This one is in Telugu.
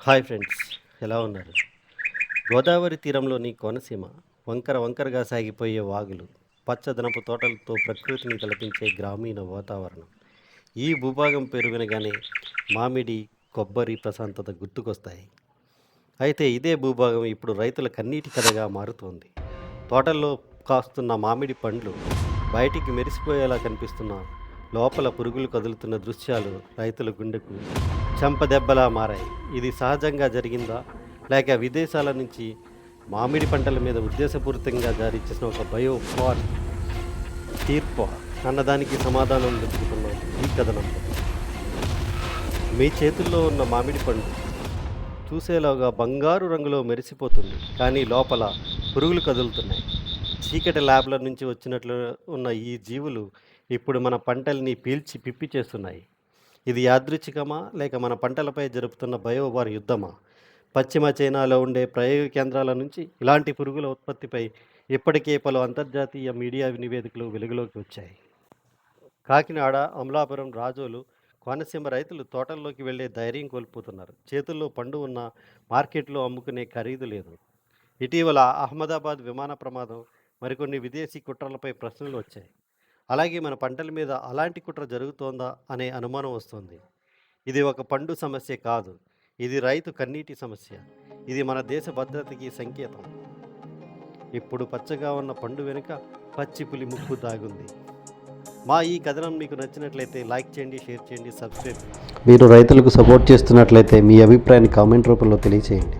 హాయ్ ఫ్రెండ్స్, ఎలా ఉన్నారు? గోదావరి తీరంలోని కోనసీమ వంకర వంకరగా సాగిపోయే వాగులు, పచ్చదనపు తోటలతో ప్రకృతిని తలపించే గ్రామీణ వాతావరణం. ఈ భూభాగం పేరు వినగానే మామిడి, కొబ్బరి ప్రశాంతత గుర్తుకొస్తాయి. అయితే ఇదే భూభాగం ఇప్పుడు రైతుల కన్నీటి కథగా మారుతోంది. తోటల్లో కాస్తున్న మామిడి పండ్లు బయటికి మెరిసిపోయేలా కనిపిస్తున్న, లోపల పురుగులు కదులుతున్న దృశ్యాలు రైతుల గుండెకు చెంపదెబ్బలా మారాయి. ఇది సహజంగా జరిగిందా, లేక విదేశాల నుంచి మామిడి పంటల మీద ఉద్దేశపూరితంగా జారీ చేసిన ఒక బయో వార్ తీర్పు అన్నదానికి సమాధానం వెతుకుతున్నాం ఈ కథనంలో. మీ చేతుల్లో ఉన్న మామిడి పండు చూసేలాగా బంగారు రంగులో మెరిసిపోతుంది, కానీ లోపల పురుగులు కదులుతున్నాయి. చీకటి ల్యాబ్ల నుంచి వచ్చినట్లు ఉన్న ఈ జీవులు ఇప్పుడు మన పంటల్ని పీల్చి పిప్పి చేస్తున్నాయి. ఇది యాదృచ్ఛికమా, లేక మన పంటలపై జరుపుతున్న బయోవార్ యుద్ధమా? పశ్చిమ చైనాలో ఉండే ప్రయోగ కేంద్రాల నుంచి ఇలాంటి పురుగుల ఉత్పత్తిపై ఇప్పటికే పలు అంతర్జాతీయ మీడియా నివేదికలు వెలుగులోకి వచ్చాయి. కాకినాడ, అమలాపురం, రాజోలు, కోనసీమ రైతులు తోటల్లోకి వెళ్లే ధైర్యం కోల్పోతున్నారు. చేతుల్లో పండు ఉన్న మార్కెట్లో అమ్ముకునే ఖరీదు లేదు. ఇటీవల అహ్మదాబాద్ విమాన ప్రమాదం, మరికొన్ని విదేశీ కుట్రలపై ప్రశ్నలు వచ్చాయి. అలాగే మన పంటల మీద అలాంటి కుట్ర జరుగుతోందా అనే అనుమానం వస్తుంది. ఇది ఒక పండు సమస్య కాదు, ఇది రైతు కన్నీటి సమస్య. ఇది మన దేశ భద్రతకి సంకేతం. ఇప్పుడు పచ్చగా ఉన్న పండు వెనుక పచ్చి పులి ముప్పు దాగుంది. మా ఈ కథనం మీకు నచ్చినట్లయితే లైక్ చేయండి, షేర్ చేయండి, సబ్స్క్రైబ్. మీరు రైతులకు సపోర్ట్ చేస్తున్నట్లయితే మీ అభిప్రాయాన్ని కామెంట్ రూపంలో తెలియచేయండి.